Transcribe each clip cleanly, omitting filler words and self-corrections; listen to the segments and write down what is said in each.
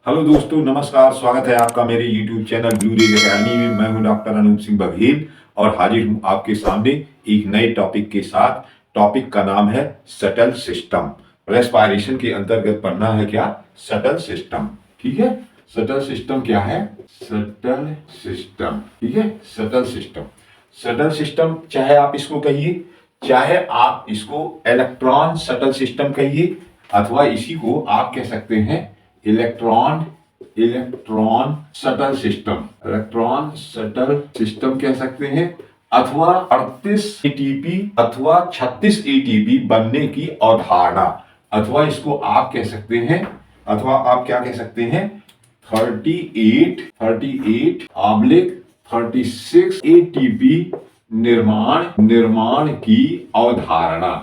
Hello दोस्तों, नमस्कार। स्वागत है आपका मेरे YouTube channel blue rays academy में। मैं हूं डॉक्टर अनूप सिंह बघेल और हाजिर हूं आपके सामने एक नए टॉपिक के साथ। टॉपिक का नाम है सटल सिस्टम। रेस्पायरेशन के अंतर्गत पढ़ना है क्या? Subtle system. ठीक है, सटल सिस्टम क्या है? Subtle system. ठीक है, सटल सिस्टम। सटल सिस्टम चाहे आप इसको कहिए, चाहे आप इसको इलेक्ट्रॉन सटल सिस्टम कहिए, अथवा इसी को आप कह सकते हैं electron shuttle system. Electron shuttle system कह सकते हैं, अथवा 38 एटीपी अथवा 36 एटीपी बनने की अवधारणा, अथवा इसको आप कह सकते हैं, अथवा आप क्या कह सकते हैं 38/36 एटीपी निर्माण की अवधारणा।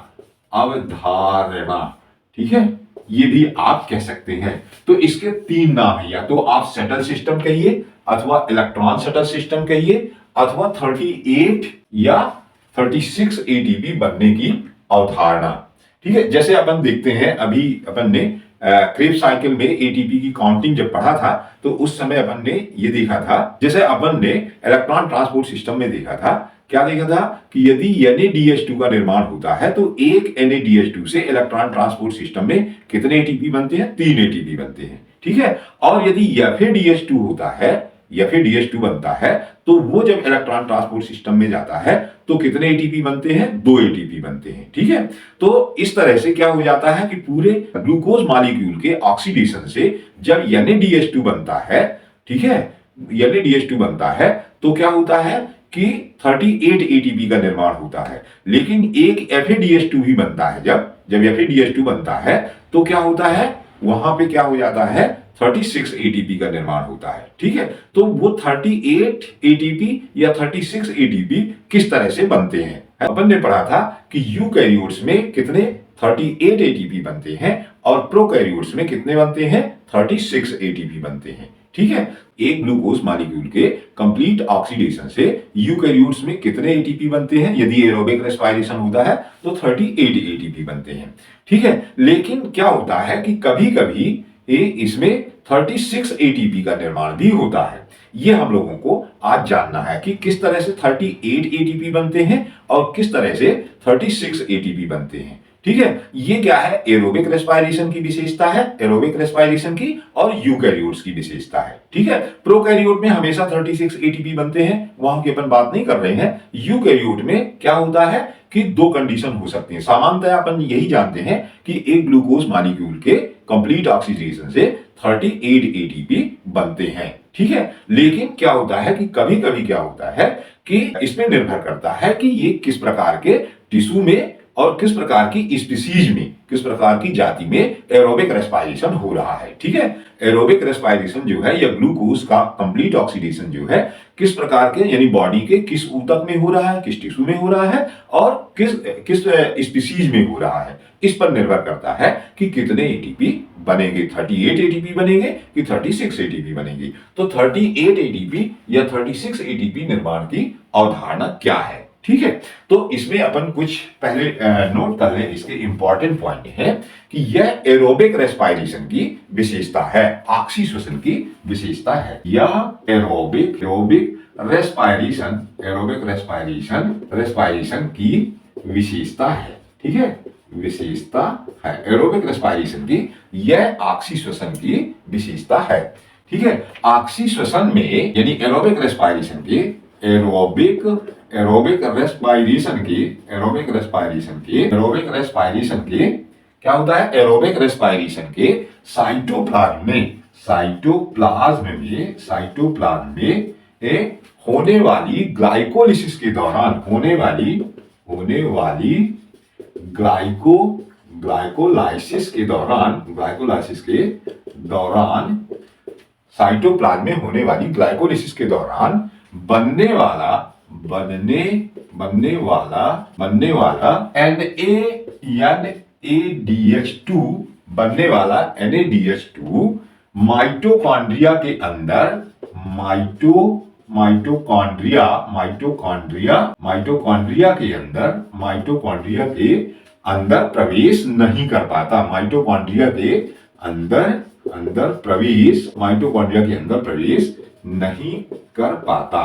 ठीक है, ये भी आप कह सकते हैं। तो इसके तीन नाम है, या तो आप शटल सिस्टम कहिए, अथवा इलेक्ट्रॉन शटल सिस्टम कहिए, अथवा 38 या 36 एटीपी बनने की अवधारणा। ठीक है, जैसे अपन देखते हैं, अभी अपन ने क्रेब्स साइकिल में एटीपी की काउंटिंग जब पढ़ा था तो उस समय अपन ने ये देखा था, जैसे अपन ने इलेक्ट्रॉन ट्रांसपोर्ट सिस्टम में देखा था, क्या देखा था कि यदि NaDH2 का निर्माण होता है तो एक NaDH2 से इलेक्ट्रॉन ट्रांसपोर्ट सिस्टम में कितने एटीपी बनते हैं? 3 एटीपी बनते हैं। ठीक है, और यदि FADH2 होता है, FADH2 बनता है, तो वो जब इलेक्ट्रॉन ट्रांसपोर्ट सिस्टम में जाता है तो कितने एटीपी बनते हैं? 2 एटीपी बनते हैं। ठीक है, तो इस तरह से क्या हो जाता है कि पूरे ग्लूकोज मॉलिक्यूल के ऑक्सीडेशन से जब NaDH2 बनता है, ठीक है, NaDH2 बनता है तो क्या होता है कि 38 एटीपी का निर्माण होता है। लेकिन एक FADH2 भी बनता है। जब FADH2 बनता है तो क्या होता है, वहां पे क्या हो जाता है 36 एटीपी का निर्माण होता है। ठीक है, तो वो 38 एटीपी या 36 एटीपी किस तरह से बनते हैं? अपन ने पढ़ा था कि यूकैरियोट्स में कितने 38 एटीपी बनते हैं और प्रोकैरियोट्स में कितने बनते हैं? 36 एटीपी बनते हैं। ठीक है, एक ग्लूकोज मॉलिक्यूल के कंप्लीट ऑक्सीडेशन से यूकैरियोट्स में कितने एटीपी बनते हैं? यदि एरोबिक रेस्पायरेशन होता है तो 38 एटीपी बनते हैं। ठीक है, लेकिन क्या होता है कि कभी कभी इसमें 36 एटीपी का निर्माण भी होता है। ये हम लोगों को आज जानना है कि किस तरह से 38 एटीपी बनते हैं और किस तरह से 36 एटीपी बनते हैं। ठीक है, ये क्या है? एरोबिक रेस्पायरेशन की विशेषता है, एरोबिक रेस्पायरेशन की, और यूकैरियोट्स की विशेषता है। ठीक है, प्रोकैरियोट में हमेशा 36 एटीपी बनते हैं, वहां की अपन बात नहीं कर रहे हैं। यूकैरियोट में क्या होता है कि दो कंडीशन हो सकती है। सामान्यतः अपन यही जानते हैं कि एक ग्लूकोज मॉलिक्यूल के कंप्लीट ऑक्सीडेशन से 38 एटीपी बनते हैं। ठीक है, लेकिन क्या होता है कि कभी कभी क्या होता है कि इसमें निर्भर करता है कि ये किस प्रकार के टिश्यू में और किस प्रकार की स्पीसीज में, किस प्रकार की जाति में एरोबिक रेस्पायरेशन हो रहा है। ठीक है, एरोबिक रेस्पायरेशन जो है या ग्लूकोज का कंप्लीट ऑक्सीडेशन जो है किस प्रकार के, यानी बॉडी के किस ऊतक में हो रहा है, किस टिश्यू में हो रहा है और किस स्पीसीज में हो रहा है, इस पर निर्भर करता है कि कितने एटीपी बनेंगे। 38 एटीपी बनेंगे कि 36 एटीपी बनेंगे। तो 38 एटीपी या 36 एटीपी निर्माण की अवधारणा क्या है? ठीक है, तो इसमें अपन कुछ पहले नोट कर लें। इसके इंपॉर्टेंट पॉइंट है कि यह एरोबिक रेस्पायरेशन की विशेषता है, ऑक्सीश्वसन की विशेषता है। यह एरोबिक रेस्पायरेशन की विशेषता है। ठीक है, विशेषता है एरोबिक रेस्पायरेशन की, यह ऑक्सीश्वसन की विशेषता है। ठीक है, ऑक्सीश्वसन में यानी एरोबिक रेस्पायरेशन की एरोबिक रेस्पायरेशन की क्या होता है? एरोबिक रेस्पायरेशन के साइटोप्लाज्म में होने वाली ग्लाइकोलिसिस के दौरान ग्लाइकोलाइसिस के दौरान साइटोप्लाज्म में होने वाली ग्लाइकोलिसिस के दौरान बनने वाला NaDH2 माइटोकॉन्ड्रिया के अंदर प्रवेश नहीं कर पाता। माइटोकॉन्ड्रिया के अंदर अंदर प्रवेश, माइटोकॉन्ड्रिया के अंदर प्रवेश नहीं कर पाता,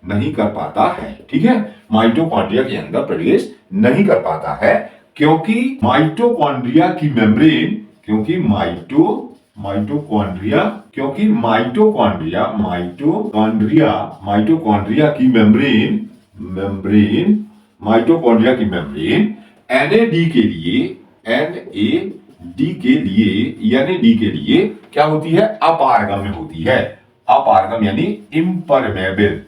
नहीं कर पाता है। ठीक है, माइटोकॉन्ड्रिया के अंदर प्रवेश नहीं कर पाता है क्योंकि माइटोकॉन्ड्रिया की मेम्ब्रेन, क्योंकि माइटोकॉन्ड्रिया की मेम्ब्रेन एनएडी के लिए, एनएडी के लिए क्या होती है? अपारगम्य होती है। अपारगम यानी इम्परमेबल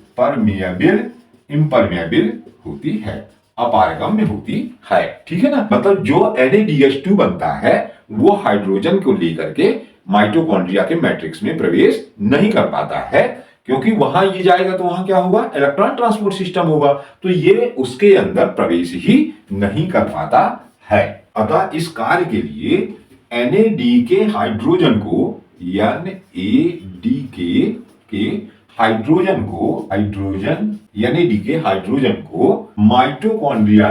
होती है, अपारगम्य होती है। ठीक है ना, मतलब जो NaDH2 बनता है वो हाइड्रोजन को लेकर के माइटोकॉन्ड्रिया के मैट्रिक्स में प्रवेश नहीं कर पाता है, क्योंकि वहां ये जाएगा तो वहां क्या होगा? इलेक्ट्रॉन ट्रांसपोर्ट सिस्टम होगा, तो ये उसके अंदर प्रवेश ही नहीं कर पाता है। अतः इस कार्य के लिए NAD के हाइड्रोजन को, NAD के हाइड्रोजन को माइटोकॉन्ड्रिया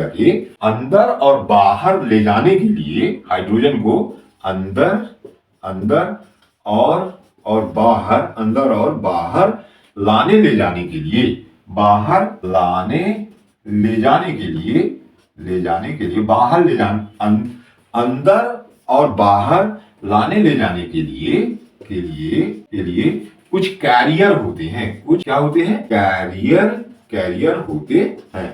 के अंदर और बाहर ले जाने के लिए, हाइड्रोजन को अंदर और बाहर लाने ले जाने के लिए, अंदर और बाहर लाने ले जाने के लिए कुछ कैरियर होते हैं। कुछ क्या होते हैं? कैरियर होते हैं,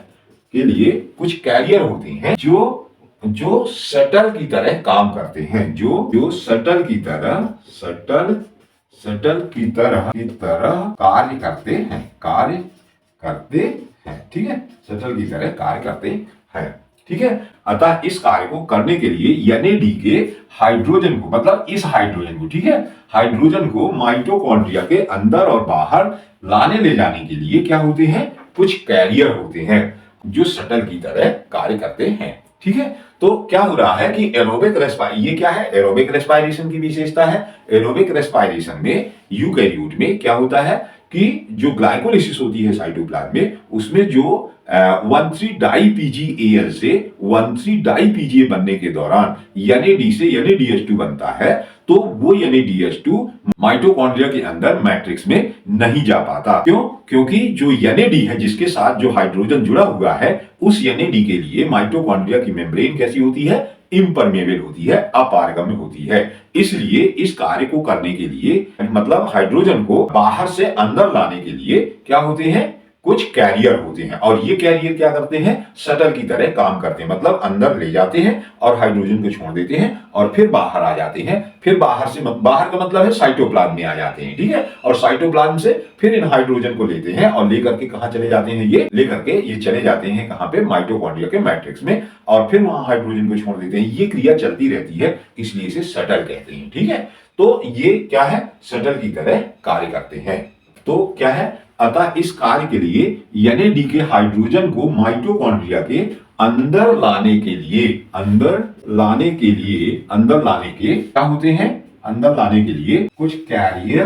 के लिए कुछ कैरियर होते हैं जो शटल की तरह काम करते हैं, जो शटल की तरह कार्य करते हैं। ठीक है, शटल की तरह कार्य करते हैं। ठीक है, अतः इस कार्य को करने के लिए NAD के हाइड्रोजन को, मतलब इस हाइड्रोजन को, ठीक है, हाइड्रोजन को माइटोकॉन्ड्रिया के अंदर और बाहर लाने ले जाने के लिए क्या होते हैं? कुछ कैरियर होते हैं जो शटल की तरह कार्य करते हैं। ठीक है, तो क्या हो रहा है कि एरोबिक रेस्पायरेशन, ये क्या है? एरोबिक रेस्पायरेशन की विशेषता है। एरोबिक रेस्पायरेशन में यूकैरियोट में क्या होता है कि जो ग्लाइकोलिसिस होती है साइटोप्लाज्म में, उसमें जो 1,3-डाई-PGAL से 1,3-डाई-PGA बनने के दौरान NAD से NADH2 बनता है, तो वो NADH2 माइटोकॉन्ड्रिया के अंदर मैट्रिक्स में नहीं जा पाता। क्यों? क्योंकि जो NAD है, जिसके साथ जो हाइड्रोजन जुड़ा हुआ है, उस NAD के लिए माइटोकॉन्ड्रिया की मेम्ब्रेन कैसी होती है? इम्परमेबल होती है, अपारगम्य होती है। इसलिए इस कार्य को करने के लिए, मतलब हाइड्रोजन को बाहर से अंदर लाने के लिए क्या होते हैं? कुछ कैरियर होते हैं, और ये कैरियर क्या करते हैं? शटल की तरह काम करते हैं, मतलब अंदर ले जाते हैं और हाइड्रोजन को छोड़ देते हैं और फिर बाहर आ जाते हैं। फिर बाहर का मतलब है साइटोप्लाज्म में आ जाते हैं। ठीक है, और साइटोप्लाज्म से फिर इन हाइड्रोजन को लेते हैं और लेकर के कहां चले जाते हैं? ये चले जाते हैं कहां पे? माइटोकॉन्ड्रिया के मैट्रिक्स में, और फिर वहां हाइड्रोजन को छोड़ देते हैं। ये क्रिया चलती रहती है, इसलिए इसे शटल कहते हैं। ठीक है, तो ये क्या है? शटल की तरह कार्य करते हैं। तो क्या है? अतः इस कार्य के लिए NAD के हाइड्रोजन को माइटोकॉन्ड्रिया के अंदर लाने के क्या होते हैं? अंदर लाने के लिए कुछ कैरियर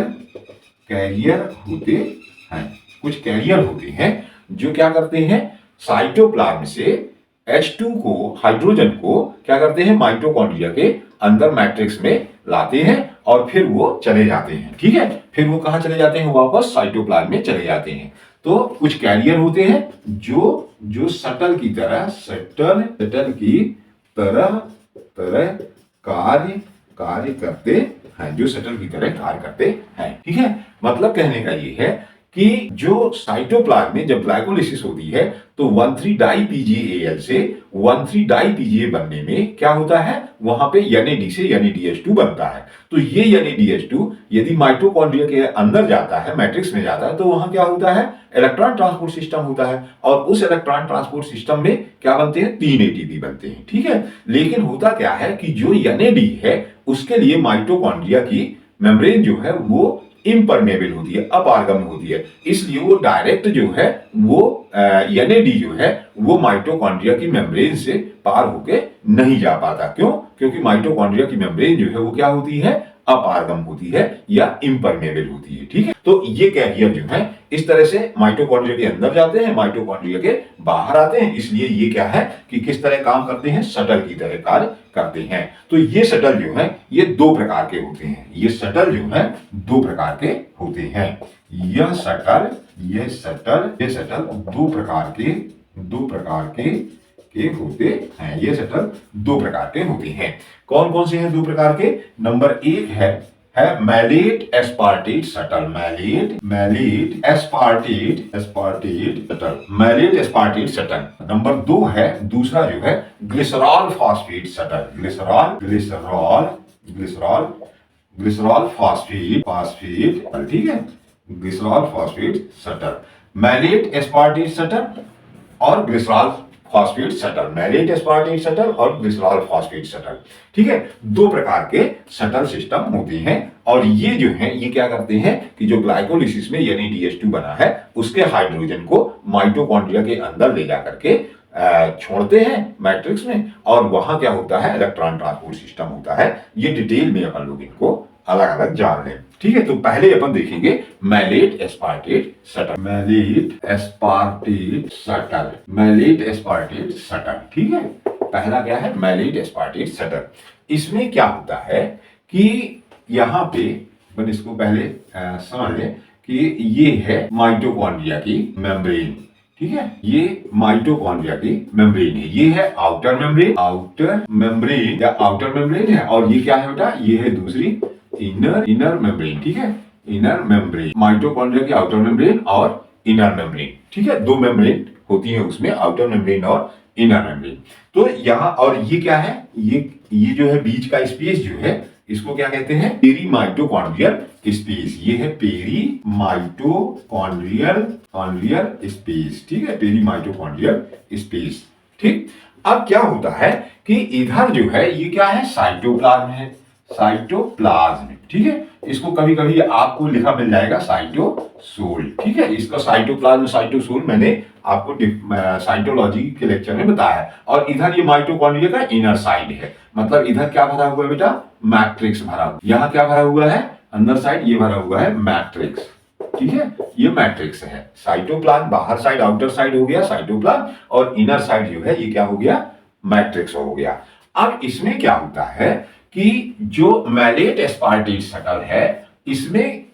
होते हैं जो क्या करते हैं? साइटोप्लाज्म से H2 को, हाइड्रोजन को क्या करते हैं? माइटोकॉन्ड्रिया के अंदर मैट्रिक्स में लाते हैं और फिर वो चले जाते हैं। ठीक है, फिर वो कहां चले जाते हैं? वापस साइटोप्लाज्म में चले जाते हैं। तो कुछ कैरियर होते हैं जो शटल की तरह कार्य करते हैं, जो शटल की तरह कार्य करते हैं। ठीक है, मतलब कहने का ये है कि जो साइटोप्लाज्म में जब ग्लाइकोलिसिस होती है तो 1,3-डाई-PGAL से 1,3-डाई-PGA बनने में क्या होता है? वहां पे NAD से NADH2 बनता है। तो ये NADH2 यदि माइटोकॉन्ड्रिया के अंदर जाता है, मैट्रिक्स में जाता है, तो वहां क्या होता है? इलेक्ट्रॉन ट्रांसपोर्ट सिस्टम होता है, और उस इलेक्ट्रॉन ट्रांसपोर्ट सिस्टम में क्या बनते हैं? 3 ATP बनते हैं। ठीक है, लेकिन होता क्या है कि जो NAD है उसके लिए माइटोकॉन्ड्रिया की मेम्ब्रेन जो है वो इम्परमेबल होती है, अपारगम्य होती है। इसलिए वो डायरेक्ट जो है वो NAD जो है वो माइटोकॉन्ड्रिया की मेम्ब्रेन से पार होके नहीं जा पाता। क्यों? क्योंकि माइटोकॉन्ड्रिया की मेम्ब्रेन जो है वो क्या होती है? अपारगम होती है या इम्परमेबल होती है। ठीक है, तो ये कैरियर जो है इस तरह से माइटोकॉन्ड्रिया के अंदर जाते हैं, माइटोकॉन्ड्रिया के बाहर आते हैं। इसलिए ये क्या है कि किस तरह काम करते हैं, शटल की तरह कार्य करते हैं। तो ये शटल जो है ये दो प्रकार के होते हैं, ये शटल जो है दो प्रकार के होते हैं। यह शटल दो प्रकार के होते हैं। ये शटल दो प्रकार के होते हैं। कौन कौन से हैं दो प्रकार के? नंबर एक है malate aspartate shuttle, malate aspartate shuttle. Number दो है, दूसरा जो है glycerol phosphate shuttle, glycerol phosphate, ठीक है, glycerol phosphate shuttle, malate aspartate shuttle और glycerol phosphate shuttle, malate aspartate shuttle और ग्लिसरॉल फॉस्फेट शटल। ठीक है, दो प्रकार के शटल सिस्टम होते हैं। और ये जो है ये क्या करते हैं कि जो ग्लाइकोलिसिस में NADH2 बना है उसके हाइड्रोजन को माइटोकॉन्ड्रिया के अंदर ले जा करके छोड़ते हैं मैट्रिक्स में, और वहां क्या होता है, इलेक्ट्रॉन ट्रांसपोर्ट सिस्टम होता है। ये डिटेल में अपन लोग इनको अलग अलग जान लें। ठीक है, तो पहले अपन देखेंगे मैलेट एस्पार्टेट शटल। ठीक है, पहला क्या है, मैलेट एस्पार्टेट शटल। इसमें क्या होता है कि यहाँ पे अपन इसको पहले समझ लें कि ये है माइटोकॉन्ड्रिया की मेम्ब्रेन। ठीक है, ये माइटोकॉन्ड्रिया की मेम्ब्रेन है, ये है आउटर मेम्ब्रेन है, और ये क्या है बेटा, ये है दूसरी इनर मेम्ब्रेन। ठीक है, इनर मेम्ब्रेन, माइटोकॉन्ड्रिया की आउटर मेम्ब्रेन और इनर मेम्ब्रेन। ठीक है, दो मेम्ब्रेन होती है उसमें, आउटर मेम्ब्रेन और इनर मेम्ब्रेन। तो यहाँ और ये क्या है, ये जो है बीच का स्पेस जो है इसको क्या कहते हैं, पेरीमाइटोकॉन्ड्रियल स्पेस। ये है पेरीमाइटोकॉन्ड्रियल स्पेस। ठीक है, पेरीमाइटोकॉन्ड्रियल स्पेस। ठीक, अब क्या होता है कि इधर जो है ये क्या है, साइटोप्लाज्म है, साइटोप्लाज्म। ठीक है, इसको कभी कभी आपको लिखा मिल जाएगा साइटोसोल। ठीक है, इसका साइटोप्लाज्म साइटोसोल मैंने आपको साइटोलॉजी के लेक्चर में बताया। और इधर ये माइटोकॉन्ड्रिया का इनर साइड है, मतलब इधर क्या भरा हुआ है बेटा, मैट्रिक्स भरा हुआ। यहाँ क्या भरा हुआ है, अंदर साइड ये भरा हुआ है मैट्रिक्स। ठीक है, ये मैट्रिक्स है। साइटोप्लाज्म बाहर साइड, आउटर साइड हो गया साइटोप्लाज्म, और इनर साइड जो है ये क्या हो गया, मैट्रिक्स हो गया। अब इसमें क्या होता है कि जो मैलेट एस्पार्टेट शटल है इसमें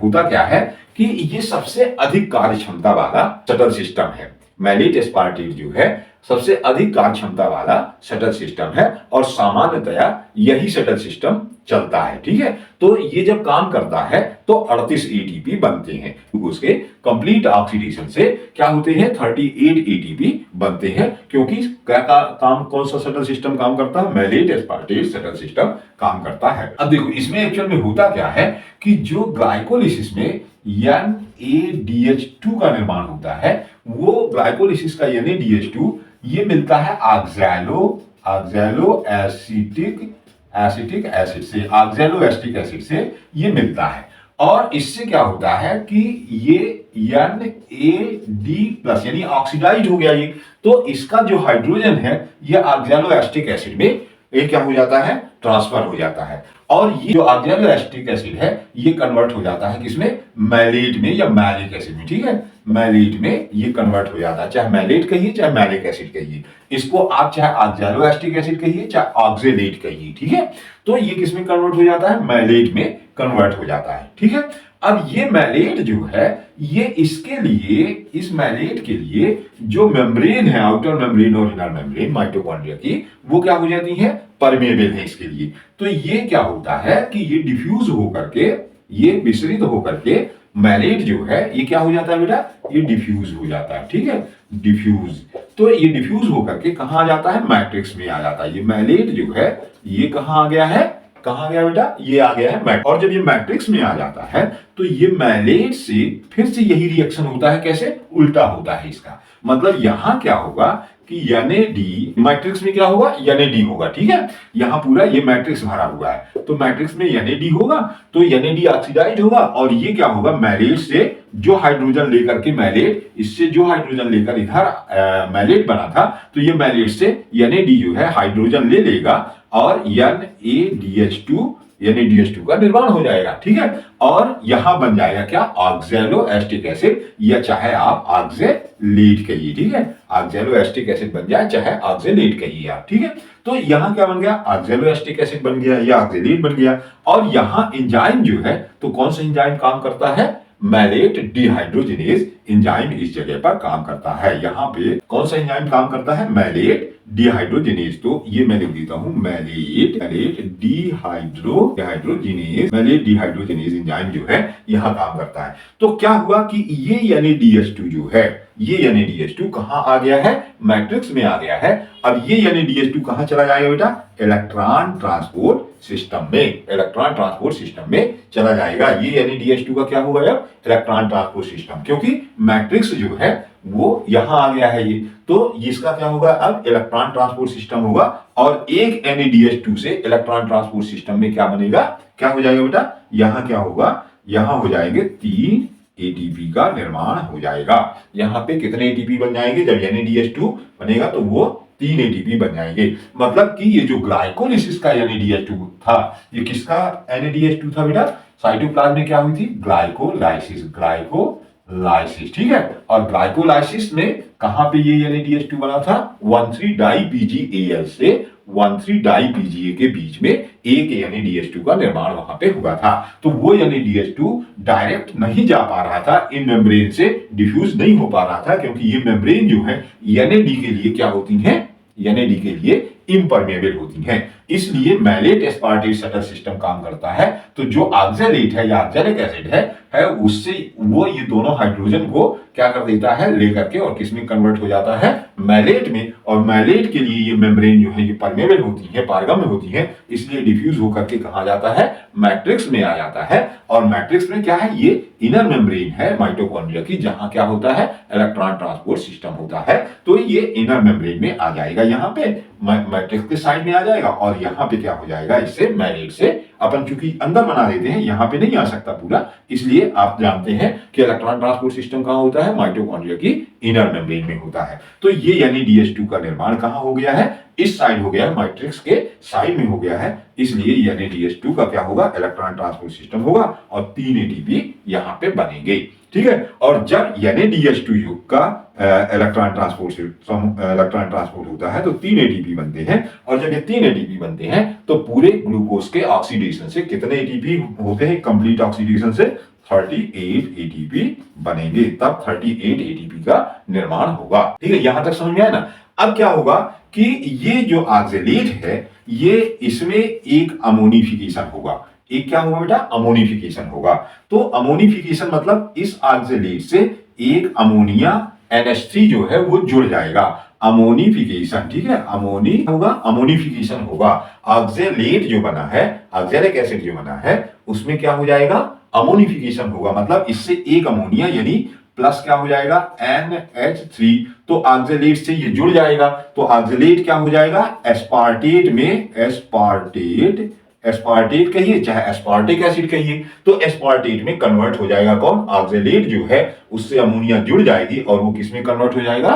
होता क्या है कि ये सबसे अधिक कार्य क्षमता वाला शटल सिस्टम है। मैलेट एस्पार्टेट जो है सबसे अधिक कार्य क्षमता वाला शटल सिस्टम है, और सामान्यतया यही शटल सिस्टम चलता है। ठीक है, तो ये जब काम करता है तो 38 ATP बनते हैं। उसके कंप्लीट ऑक्सीडेशन से क्या होते हैं, 38 ATP बनते हैं। क्योंकि क्या काम, कौन सा शटल सिस्टम काम करता है, मैलेट एस्पार्टेट शटल सिस्टम काम करता है। अब देखो इसमें एक्चुअल में होता क्या है कि जो ग्लाइकोलिसिस में NADH2 का निर्माण होता है, वो ग्लाइकोलिसिस का NADH2 ये मिलता है ऑक्सैलो एसिटिक एसिड से ये मिलता है। और इससे क्या होता है कि ये NAD+ यानी ऑक्सीडाइज हो गया ये, तो इसका जो हाइड्रोजन है ये ऑक्सैलो एसिटिक एसिड में ये क्या हो जाता है, ट्रांसफर हो जाता है। और ये जो ऑक्सैलो एसिटिक एसिड है ये कन्वर्ट हो जाता है किसमें, मैलेट में या मैलिक एसिड में। ठीक है, मैलेट में ये कन्वर्ट हो जाता है, चाहे मैलेट कहिए चाहे मैलिक एसिड कहिए, इसको आप चाहे ऑक्सैलो एसिटिक एसिड कहिए चाहे ऑक्सैलेट कहिए। ठीक है, तो ये किसमें कन्वर्ट हो जाता है, मैलेट में कन्वर्ट हो जाता है। ठीक है, अब ये मैलेट जो है ये इसके लिए, इस मैलेट के लिए जो मेम्ब्रेन है, आउटर मेम्ब्रेन और इनर मेम्ब्रेन माइटोकॉन्ड्रिया की, वो क्या हो जाती है, परमेबल है इसके लिए। तो ये क्या होता है कि ये डिफ्यूज होकर के, ये विसरित होकर के मैलेट जो है ये क्या हो जाता है बेटा, ये डिफ्यूज हो जाता है। ठीक है, डिफ्यूज, तो ये डिफ्यूज होकर के कहां आ जाता है, मैट्रिक्स में आ जाता है। ये मैलेट जो है ये कहां आ गया है, कहां गया बेटा, ये आ गया है मैट्रिक्स। और जब ये मैट्रिक्स में आ जाता है तो ये मैलेट से फिर से यही रिएक्शन होता है, कैसे, उल्टा होता है इसका। मतलब यहां क्या होगा कि NAD मैट्रिक्स में क्या होगा, NAD होगा। ठीक है, यहां पूरा ये मैट्रिक्स भरा हुआ है, तो मैट्रिक्स में NAD होगा, तो NAD ऑक्सीडाइज होगा, और ये क्या होगा, मैलेट से जो हाइड्रोजन लेकर के मैलेट, इससे जो हाइड्रोजन लेकर इधर मैलेट बना था, तो ये मैलेट से NAD जो है हाइड्रोजन ले लेगा, और NADH2 यानी DH2 का निर्माण हो जाएगा। ठीक है, और यहां बन जाएगा क्या, ऑक्सैलो एसिटिक एसिड, या चाहे आप ऑक्सैलेट कहिए। ठीक है, ऑक्सैलो एसिटिक एसिड बन जाए, चाहे ऑक्सैलेट कहिए आप। ठीक है, तो यहां क्या बन गया, ऑक्सैलो एसिटिक एसिड बन गया या ऑक्सैलेट बन गया। और यहां एंजाइम जो है, तो कौन सा एंजाइम काम करता है, मैलेट डिहाइड्रोजिनेज एंजाइम इस जगह पर काम करता है। यहां पे कौन सा एंजाइम काम करता है, मैलेट डिहाइड्रोजिनेज। तो ये मैं लिख देता हूं, मैलेट डिहाइड्रोजिनेज एंजाइम जो है यहां काम करता है। तो क्या हुआ कि ये यानी DH2 जो है, ये यानी DH2 कहां आ गया है, मैट्रिक्स में आ गया है। अब ये यानी DH2 कहां चला जाएगा बेटा, इलेक्ट्रॉन ट्रांसपोर्ट सिस्टम में, इलेक्ट्रॉन ट्रांसपोर्ट सिस्टम में चला जाएगा। ये यानी DH2 का क्या होगा, अब इलेक्ट्रॉन ट्रांसपोर्ट सिस्टम, क्योंकि मैट्रिक्स जो है वो यहां आ गया है। ये तो इसका क्या होगा, अब इलेक्ट्रॉन ट्रांसपोर्ट सिस्टम होगा। और एक NaDH2 से इलेक्ट्रॉन ट्रांसपोर्ट सिस्टम में क्या बनेगा, क्या हो जाएगा बेटा, यहां क्या होगा, यहां हो जाएंगे 3 ATP का निर्माण हो जाएगा। यहां पे कितने ATP बन जाएंगे, जब NaDH2 बनेगा तो वो 3 ATP बन जाएंगे। मतलब कि ये जो ग्लाइकोलिसिस का NaDH2 था, ये किसका NaDH2 था बेटा, साइटोप्लाज्म में क्या हुई थी, ग्लाइकोलाइसिस, ग्लाइकोलाइसिस। ठीक है, और ग्लाइकोलाइसिस में कहां पे ये NaDH2 बना था, 1,3-डाई-PgAl से 1,3-डाई-PGA के बीच में एक NaDH2 का निर्माण वहां पे हुआ था। तो वो NaDH2 डायरेक्ट नहीं जा पा रहा था, इन मेम्ब्रेन से डिफ्यूज नहीं हो पा रहा था, क्योंकि ये मेम्ब्रेन जो है NAD के लिए क्या होती है, NAD के लिए इम्परमेबल होती हैं। इसलिए मैलेट एस्पार्टेट शटल सिस्टम काम करता है। तो जो ऑक्सैलेट है या ऑक्सैलिक एसिड है उससे वो ये दोनों हाइड्रोजन को क्या कर देता है, लेकर के और किसमें कन्वर्ट हो जाता है, मैलेट में। और मैलेट के लिए ये मेम्ब्रेन जो है ये परमेबल होती है, पारगम्य होती है, इसलिए डिफ्यूज होकर के कहा जाता है, मैट्रिक्स में आ जाता है। और मैट्रिक्स में क्या है, ये इनर मेम्ब्रेन है माइटोकॉन्ड्रिया की, जहां क्या होता है, इलेक्ट्रॉन ट्रांसपोर्ट सिस्टम होता है। तो ये इनर मेम्ब्रेन में आ जाएगा, यहाँ पे मैट्रिक्स के साइड में आ जाएगा। और यहाँ पे क्या हो जाएगा, इससे मैलेट से अपन चूंकि अंदर बना देते हैं, यहाँ पे नहीं आ सकता पूरा, इसलिए आप जानते हैं कि इलेक्ट्रॉन ट्रांसपोर्ट सिस्टम कहाँ होता है, माइटोकॉन्ड्रिया की इनर मेम्ब्रेन में होता है। तो ये यानी DH2 का निर्माण कहाँ हो गया है, इस साइड हो गया है, मैट्रिक्स के साइड में हो गया है। इसलिए यानी DH2 का क्या होगा, इलेक्ट्रॉन ट्रांसपोर्ट सिस्टम होगा और 3 ATP यहाँ पे बनेंगे। ठीक है, और जब यानी DH2 युग का इलेक्ट्रॉन ट्रांसपोर्ट होता है तो 3 ATP बनते हैं। और जब ये 3 ATP बनते हैं तो पूरे ग्लूकोज के ऑक्सीडेशन से कितने ATP होते हैं, कंप्लीट ऑक्सीडेशन से 38 ATP बनेंगे, तब 38 ATP का निर्माण होगा। ठीक है, यहां तक समझ में आया ना। अब क्या होगा कि ये जो ऑक्सैलेट है, ये इसमें एक अमोनिफिकेशन होगा। एक क्या होगा बेटा, अमोनिफिकेशन होगा। तो अमोनिफिकेशन मतलब इस ऑक्सैलेट से एक अमोनिया NH3 जो है वो जुड़ जाएगा, अमोनिफिकेशन। ठीक है, अमोनिफिकेशन होगा। ऑक्सैलेट जो बना है, ऑक्सैलिक एसिड जो बना है, उसमें क्या हो जाएगा, अमोनिफिकेशन होगा। मतलब इससे एक अमोनिया यानी प्लस क्या हो जाएगा, NH3। तो ऑक्सैलेट से ये जुड़ जाएगा, तो ऑक्सैलेट क्या हो जाएगा, एस्पार्टेट में, एस्पार्टेट कहिए चाहे एस्पार्टिक एसिड कहिए, तो एस्पार्टेट में कन्वर्ट हो जाएगा कौन, ऑक्सैलेट जो है उससे अमोनिया जुड़ जाएगी और वो किस में कन्वर्ट हो जाएगा,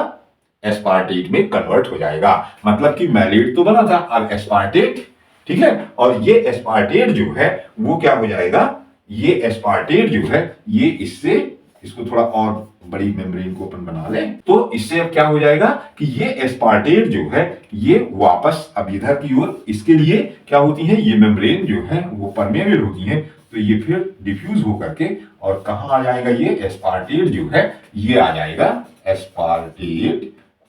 एस्पार्टेट में कन्वर्ट हो जाएगा। मतलब कि मैलेट तो बना था, अब एस्पार्टेट। ठीक है, और ये एस्पार्टेट जो है वो क्या हो जाएगा, ये एस्पार्टेट जो है ये इससे, इसको थोड़ा और बड़ी मेम्ब्रेन को अपन बना लें, तो इससे अब क्या हो जाएगा कि ये एस्पार्टेट जो है ये वापस अब इधर की ओर, इसके लिए क्या होती है, ये मेम्ब्रेन जो है वो परमेबल होती है, तो ये फिर डिफ्यूज होकर के और कहां आ जाएगा, ये एस्पार्टेट जो है ये आ जाएगा,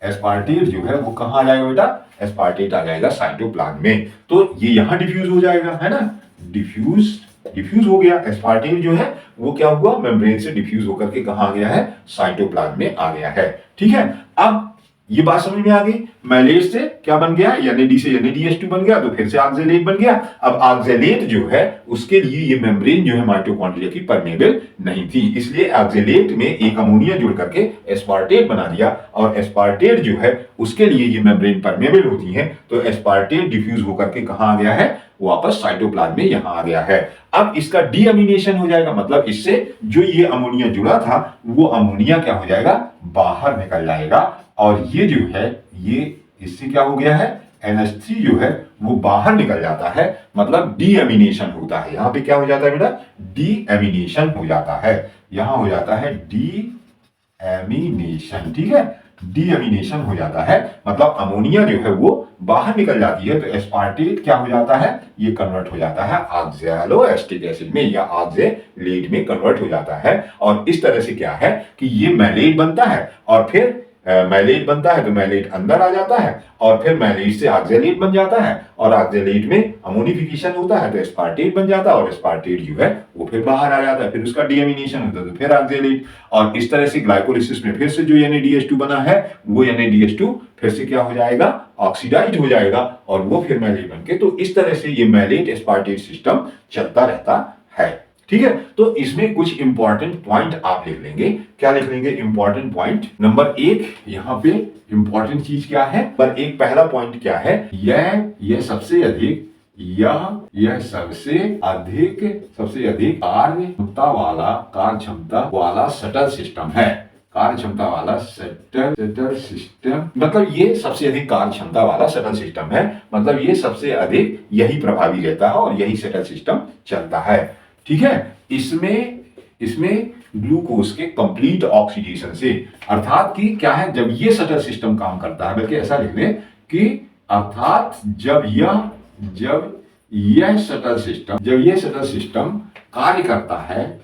एस्पार्टेट जो है वो कहां आ जाएगा बेटा, एस्पार्टेट आ जाएगा साइटोप्लाज्म में। तो ये यहां डिफ्यूज हो जाएगा, है ना, डिफ्यूज हो गया। एस्पार्टेट जो है वो क्या हुआ, मेम्ब्रेन से डिफ्यूज होकर के कहां आ गया है, साइटोप्लाज्म में आ गया है। ठीक है, अब ये बात समझ में आ गई, मैलेट से क्या बन गया, NAD से NADH2 बन गया, तो फिर से ऑक्सैलेट बन गया। अब ऑक्सैलेट जो है उसके लिए ये मेम्ब्रेन जो है माइटोकॉन्ड्रिया की परमेबल नहीं थी, इसलिए ऑक्सैलेट में एक अमोनिया जुड़ करके एस्पार्टेट बना दिया, और एस्पार्टेट जो है उसके लिए ये मेम्ब्रेन परमेबल होती है, तो एस्पार्टेट डिफ्यूज होकर के कहां आ गया है, वापस साइटोप्लाज्म में यहां आ गया है। अब इसका डीअमीनेशन हो जाएगा, मतलब इससे जो ये अमोनिया जुड़ा था वो अमोनिया क्या हो जाएगा, बाहर निकल जाएगा, और ये जो है ये इससे क्या हो गया है, NH3 जो है वो बाहर निकल जाता है, मतलब डीएमिनेशन होता है। यहाँ पे क्या हो जाता है बेटा, डीएमिनेशन हो जाता है, यहाँ हो जाता है डीएमिनेशन, ठीक है, डीएमिनेशन हो जाता है, मतलब अमोनिया जो है वो बाहर निकल जाती है, तो एस्पार्टेट क्या हो जाता है, ये कन्वर्ट हो जाता है ऑक्सैलोएसिटिक एसिड में या ऑक्सैलेट में कन्वर्ट हो जाता है। और इस तरह से क्या है कि ये मैलेट बनता है, और फिर मैलेट बनता है तो मैलेट अंदर आ जाता है, और फिर मैलेट से ऑक्सैलेट बन जाता है, और ऑक्सैलेट में अमोनिफिकेशन होता है तो एस्पार्टेट बन जाता है, और एस्पार्टेट जो है वो फिर बाहर आ जाता है, फिर उसका डीएमिनेशन होता है तो फिर ऑक्सैलेट, और इस तरह से ग्लाइकोलिसिस में फिर से जो NADH2 बना है वो NADH2 फिर से क्या हो जाएगा, ऑक्सीडाइज हो जाएगा, और वो फिर मैलेट बन के, तो इस तरह से ये मैलेट एस्पार्टेट सिस्टम चलता रहता है, ठीक है। तो इसमें कुछ इंपॉर्टेंट पॉइंट आप लिख लेंगे। क्या लिख लेंगे इंपॉर्टेंट पॉइंट? नंबर 1 यहाँ पे इंपॉर्टेंट चीज क्या है, पर एक पहला पॉइंट क्या है, यह सबसे अधिक यह सबसे अधिक कार्य क्षमता वाला शटल सिस्टम है, कार्य क्षमता वाला शटल सिस्टम, मतलब ये सबसे अधिक कार्य क्षमता वाला शटल सिस्टम है, मतलब ये सबसे अधिक यही प्रभावी रहता है और यही शटल सिस्टम चलता है, ठीक है। इसमें ग्लूकोज के कंप्लीट ऑक्सीडेशन से, अर्थात कि क्या है, जब ये शटल सिस्टम काम करता है, बल्कि ऐसा लिख लें कि अर्थात जब यह शटल सिस्टम कार्य करता है,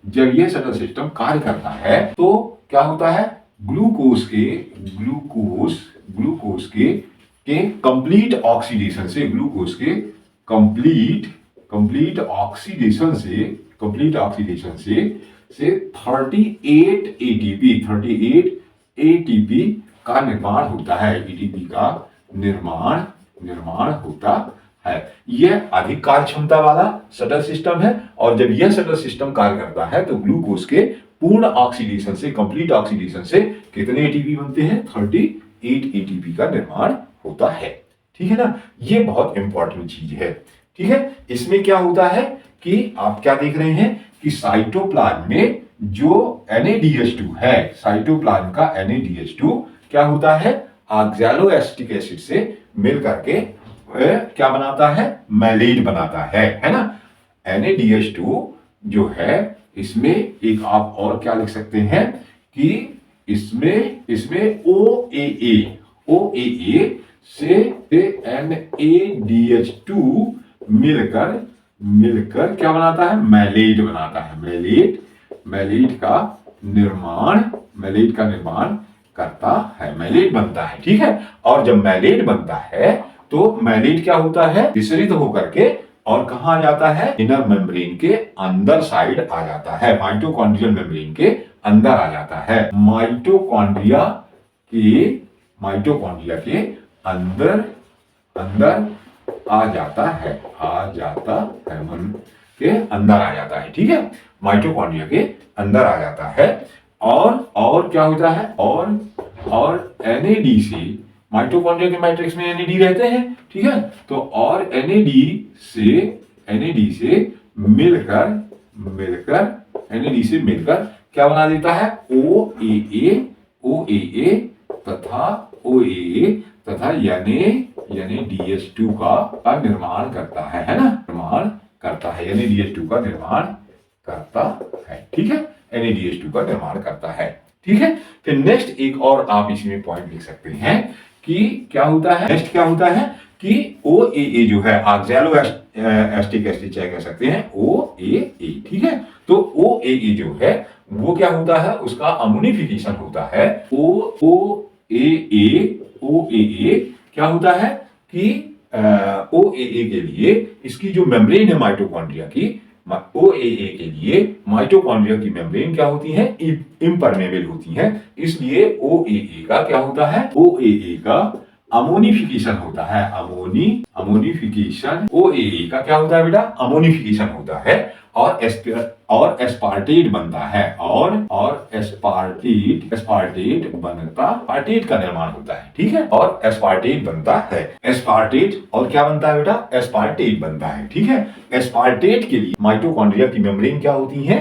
जब यह शटल सिस्टम कार्य करता है तो क्या होता है, ग्लूकोज के कंप्लीट ऑक्सीडेशन से, ग्लूकोज के कंप्लीट ऑक्सीडेशन से 38 ATP का निर्माण होता है, ATP का निर्माण होता है। यह अधिक कार्य क्षमता वाला शटल सिस्टम है, और जब यह शटल सिस्टम कार्य करता है तो ग्लूकोज के पूर्ण ऑक्सीडेशन से, कंप्लीट ऑक्सीडेशन से कितने ATP बनते हैं, 38 ATP का निर्माण होता है, ठीक है ना। ये बहुत इंपॉर्टेंट चीज है, ठीक है। इसमें क्या होता है कि आप क्या देख रहे हैं कि साइटोप्लाज्म में जो NADH2 है, साइटोप्लाज्म का NADH2 क्या होता है, ऑक्सैलोएसिटिक एसिड से मिल करके क्या बनाता है, मैलेट बनाता है ना। NADH2 जो है इसमें एक आप और क्या लिख सकते हैं कि इसमें OAA से NADH2 मिलकर क्या बनाता है, मैलेट बनाता है, मैलेट का निर्माण करता है, मैलेट बनता है, ठीक है। और जब मैलेट बनता है तो मैलेट क्या होता है, विसरित होकर के और कहां आ जाता है, इनर मेम्ब्रेन के अंदर साइड आ जाता है, माइटोकॉन्ड्रियल मेम्ब्रेन के अंदर आ जाता है, माइटोकॉन्ड्रिया के अंदर आ जाता है, मन के अंदर आ जाता है, ठीक है, माइटोकॉन्ड्रिया के अंदर आ जाता है। और क्या होता है, और NAD से, माइटोकॉन्ड्रिया के मैट्रिक्स में NAD रहते हैं, ठीक है, तो और NAD से मिलकर क्या बना देता है, OAA तथा NADH2 का निर्माण करता है ना, NADH2 का निर्माण करता है, ठीक है, NADH2 का निर्माण करता है, ठीक है। फिर नेक्स्ट एक और आप इसमें पॉइंट लिख सकते हैं कि क्या होता है, नेक्स्ट क्या होता है कि OAA जो है, ऑक्सैलोएसिटिक एसिड कह सकते हैं, OAA, ठीक है। तो OAA जो है वो क्या होता है, उसका अमोनिफिकेशन होता है, OAA क्या होता है कि OAA के लिए इसकी जो मेम्ब्रेन है माइटोकॉन्ड्रिया की, OAA के लिए माइटोकॉन्ड्रिया की मेम्ब्रेन क्या होती है, इम्परमेबल होती है, इसलिए OAA का क्या होता है, OAA का अमोनिफिकेशन होता है, अमोनिफिकेशन, OAA का क्या होता है बेटा, अमोनिफिकेशन होता है, और एस्पार्टेट बनता है, और एस्पार्टेट का निर्माण होता है, ठीक है, और एस्पार्टेट बनता है, एस्पार्टेट, और क्या बनता है बेटा, एस्पार्टेट बनता है, ठीक है। एस्पार्टेट के लिए माइटोकॉन्ड्रिया की मेम्ब्रेन क्या होती है,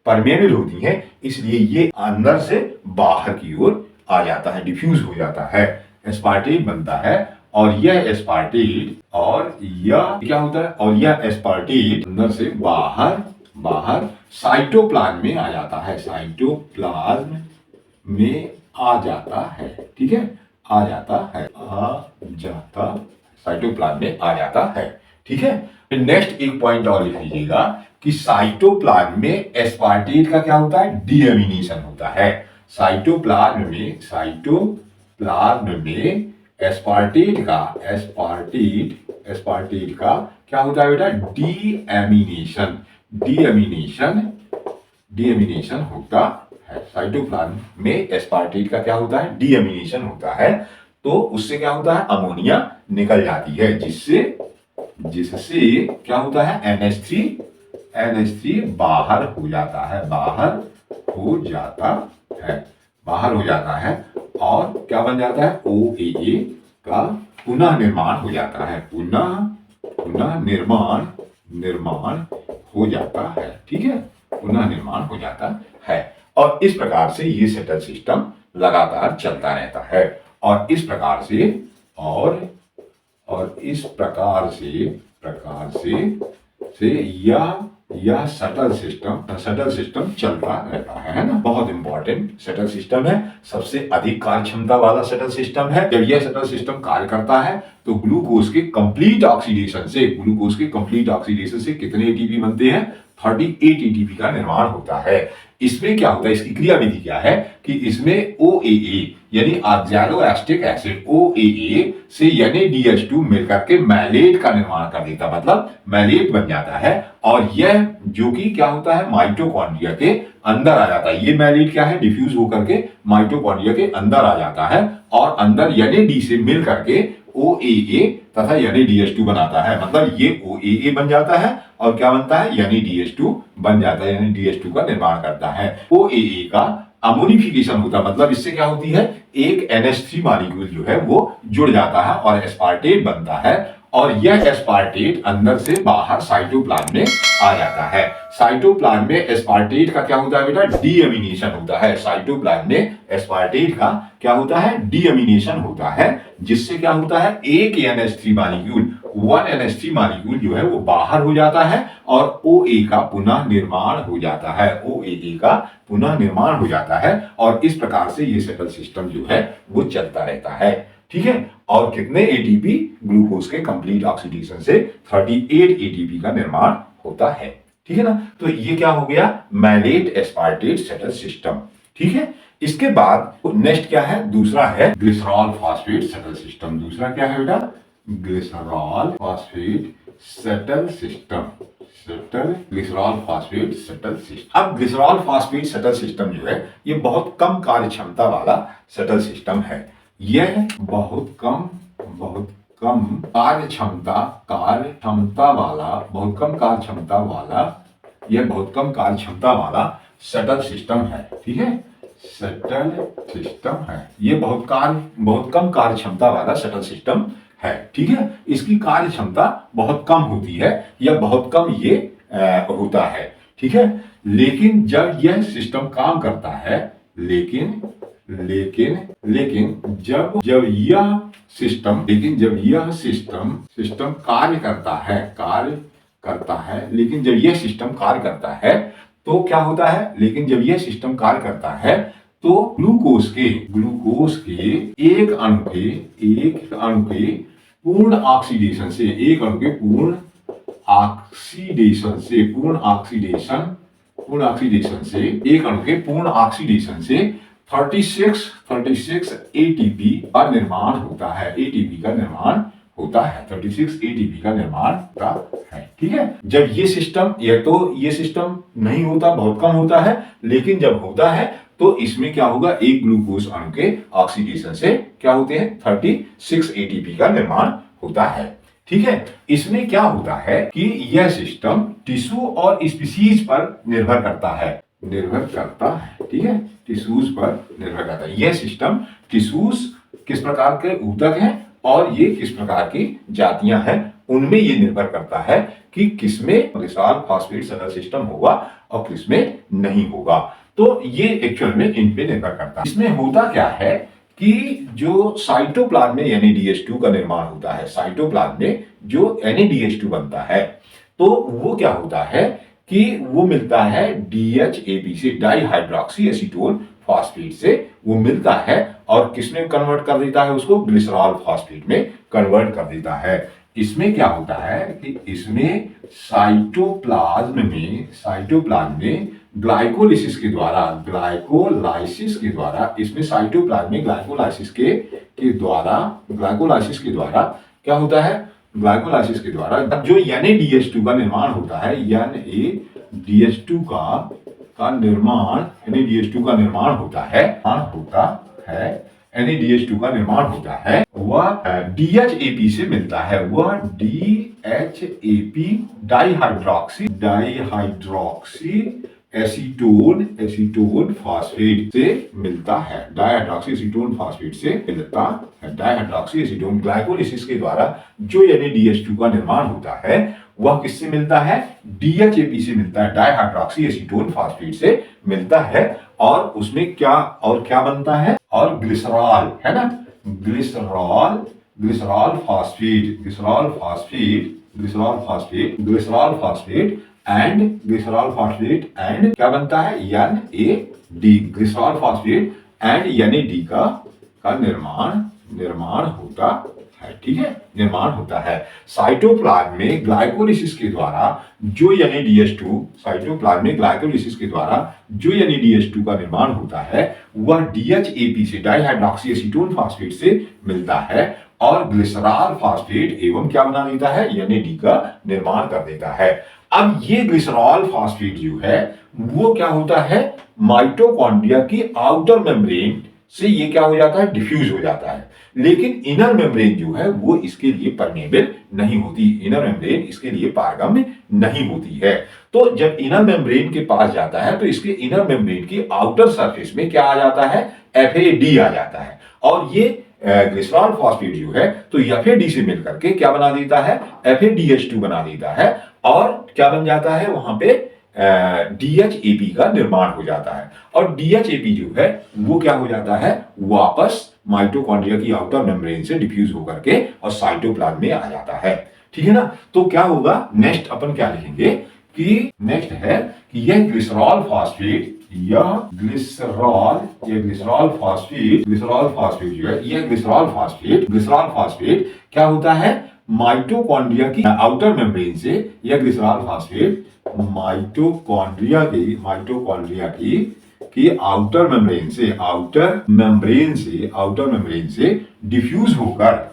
परमेबल होती है, इसलिए ये अंदर से बाहर की ओर आ जाता है, डिफ्यूज हो जाता है, एस्पार्टेट बनता है और यह एस्पार्टेट और यह क्या होता है, और यह एस्पार्टेट अंदर से बाहर बाहर साइटोप्लाज्म में आ जाता है, साइटोप्लाज्म में आ जाता है। ठीक है, आ जाता है, साइटोप्लाज्म में आ जाता है। ठीक है, नेक्स्ट एक पॉइंट और लिख लीजिएगा कि साइटोप्लाज्म में एस्पार्टेट का क्या होता है, डीएमिनेशन होता है। साइटोप्लाज्म में एस्पार्टेट का क्या होता है बेटा, डीएमिनेशन होता है। साइटोप्लाज्म में एस्पार्टेट का क्या होता है, डीएमिनेशन होता है। तो उससे क्या होता है, अमोनिया निकल जाती है, जिससे क्या होता है, NH3 बाहर हो जाता है और क्या बन जाता है, OAA का पुनः निर्माण हो जाता है, पुनः निर्माण हो जाता है। ठीक है, पुनः निर्माण हो जाता है और इस प्रकार से ये सेटल सिस्टम लगातार चलता रहता है और इस प्रकार से यह शटल सिस्टम चलता रहता है ना। बहुत इंपॉर्टेंट शटल सिस्टम है, सबसे अधिक कार्य क्षमता वाला शटल सिस्टम है। जब यह शटल सिस्टम कार्य करता है तो ग्लूकोज के कंप्लीट ऑक्सीडेशन से कितने एटीपी बनते हैं, 38 एटीपी का निर्माण होता है। इसमें क्या होता है, इसकी क्रियाविधि क्या है कि इसमें OAA यानी ऑक्सैलो एसिटिक एसिड OAA से NADH2 मिलकर के मैलेट का निर्माण कर देता, मतलब मैलेट बन जाता है और यह जो कि क्या होता है, माइटोकॉन्ड्रिया के अंदर आ जाता है। ये मैलेट क्या है, डिफ्यूज होकर के माइटोकॉन्ड्रिया के अंदर आ जाता है और अंदर NAD से मिल करके OAA तथा NADH2 बनाता है, मतलब ये OAA बन जाता है और क्या बनता है, NADH2 बन जाता है, NADH2 का निर्माण करता है। OAA का अमोनिफिकेशन होता है, मतलब इससे क्या होती है, एक NH3 मॉलिक्यूल जो है वो जुड़ जाता है और एस्पार्टेट बनता है और यह एस्पार्टेट अंदर से बाहर साइटोप्लाज्म में आ जाता है। साइटोप्लाज्म में एस्पार्टेट का क्या होता है बेटा, डीएमिनेशन होता है। साइटोप्लाज्म में एस्पार्टेट का क्या होता है, डीएमिनेशन होता है, जिससे क्या होता है, एक NH3 मॉलिक्यूल जो है वो बाहर हो जाता है और OA का पुनः निर्माण हो जाता है, OAA का पुनः निर्माण हो जाता है और इस प्रकार से ये सेटल सिस्टम जो है वो चलता रहता है। ठीक है, और कितने एटीपी, ग्लूकोज के कंप्लीट ऑक्सीडेशन से 38 एटीपी का निर्माण होता है। ठीक है ना, तो ये क्या हो गया, मैलेट एस्पार्टेट सेटल सिस्टम। ठीक है, इसके बाद नेक्स्ट क्या है, दूसरा है ग्लिसरॉल फॉस्फेट सेटल सिस्टम। दूसरा क्या है बेटा, glycerol phosphate settle system. Glycerol phosphate settle system. अब ग्लिसरॉल फॉस्फेट सेटल सिस्टम जो है ये बहुत कम कार्य क्षमता वाला सेटल सिस्टम है। यह बहुत कम कार्य क्षमता वाला शटल सिस्टम है। ठीक है, शटल सिस्टम है, ये बहुत कम कार्य क्षमता वाला शटल सिस्टम है। ठीक है, इसकी कार्य क्षमता बहुत कम होती है या बहुत कम ये होता है। ठीक है, लेकिन जब यह सिस्टम काम करता है, लेकिन जब यह सिस्टम कार्य करता है, लेकिन जब यह सिस्टम कार्य करता है तो क्या होता है, लेकिन जब यह सिस्टम कार्य करता है तो ग्लूकोज के एक अणु के पूर्ण ऑक्सीडेशन से, एक अणु के पूर्ण ऑक्सीडेशन से 36 एटीपी का निर्माण होता है। 36 एटीपी का निर्माण होता है। ठीक है, जब ये सिस्टम नहीं होता, बहुत कम होता है, लेकिन जब होता है तो इसमें क्या होगा, एक ग्लूकोज अणु के ऑक्सीडेशन से क्या होते हैं, 36 एटीपी का निर्माण होता है। ठीक है, इसमें क्या होता है कि यह सिस्टम टिश्यू और स्पीशीज पर निर्भर करता है। ठीक है, टिश्यूज पर निर्भर करता है। यह सिस्टम टिश्यूज किस प्रकार के ऊतक हैं और ये किस प्रकार की जातियां हैं, उनमें ये निर्भर करता है कि किसमें ग्लिसरॉल फॉस्फेट सेटल सिस्टम होगा और किसमें नहीं होगा। तो ये एक्चुअल में इन पे निर्भर करता है। इसमें होता क्या है कि जो साइटोप्लाज्म में NADH2 का निर्माण होता है, साइटोप्लाज्म में जो NADH2 बनता है, तो वो क्या होता है कि वो मिलता है DHAP से, डाइहाइड्रोक्सी एसीटोन फॉस्फेट से वो मिलता है और किसमें कन्वर्ट कर देता है उसको, ग्लिसरॉल फॉस्फेट में कन्वर्ट कर देता है। इसमें क्या होता है कि इसमें साइटोप्लाज्म में ग्लाइकोलाइसिस के द्वारा इसमें साइटोप्लाज्म में ग्लाइकोलाइसिस के द्वारा क्या होता है, ग्लाइकोलाइसिस के द्वारा जो NADH2 का निर्माण होता है, NADH2 का निर्माण होता है वह DHAP से मिलता है, वह DHAP डाइहाइड्रोक्सी एसीटोन फॉस्फेट से मिलता है, डाइहाइड्रोक्सी एसीटोन फॉस्फेट से मिलता है। डाइहाइड्रोक्सी एसीटोन ग्लाइकोलाइसिस के द्वारा जो NADH2 का निर्माण होता है वह किससे मिलता है, DHAP से मिलता है, डाइहाइड्रोक्सी एसीटोन फॉस्फेट से मिलता है। और उसमें क्या बनता है, और ग्लिसरॉल है ना, ग्लिसरॉल फॉस्फेट एंड क्या बनता है, NAD, glycerol phosphate and NAD का निर्माण होता है। ठीक है, निर्माण होता है। साइटोप्लाज्म में ग्लाइकोलाइसिस के द्वारा जो NADH2 का निर्माण होता है वह DHAP से, डाइहाइड्रोक्सी एसीटोन फॉस्फेट से मिलता है और ग्लिसरॉल फॉस्फेट एवं क्या बना देता है, NAD का निर्माण कर देता है। अब ये ग्लिसरॉल फॉस्फेट जो है वो क्या होता है, माइटोकॉन्ड्रिया की आउटर मेम्ब्रेन से ये क्या हो जाता है, डिफ्यूज हो जाता है। लेकिन इनर मेम्ब्रेन जो है वो इसके लिए परमेबल नहीं होती, इनर मेम्ब्रेन इसके लिए पारगम्य नहीं होती है। तो जब इनर मेम्ब्रेन के पास जाता है तो इसके इनर मेम्ब्रेन की आउटर सरफेस में क्या आ जाता है, FAD आ जाता है। और ये ग्लिसरॉल फॉस्फेट जो है तो FAD से मिलकर के क्या बना देता है, FADH2 बना देता है और क्या बन जाता है, वहां पे DHAP का निर्माण हो जाता है। और DHAP जो है वो क्या हो जाता है, वापस माइटोकॉन्ड्रिया की आउटर मेम्ब्रेन से डिफ्यूज होकर के और साइटोप्लाज्म में आ जाता है। ठीक है ना। तो क्या होगा, नेक्स्ट अपन क्या लिखेंगे कि नेक्स्ट है कि यह ग्लिसरॉल फॉस्फेट ग्लिसरॉल फॉस्फेट क्या होता है, माइटोकॉन्ड्रिया की आउटर मेम्ब्रेन से, यह ग्लिसरॉल फॉस्फेट माइटोकॉन्ड्रिया की आउटर मेम्ब्रेन से डिफ्यूज होकर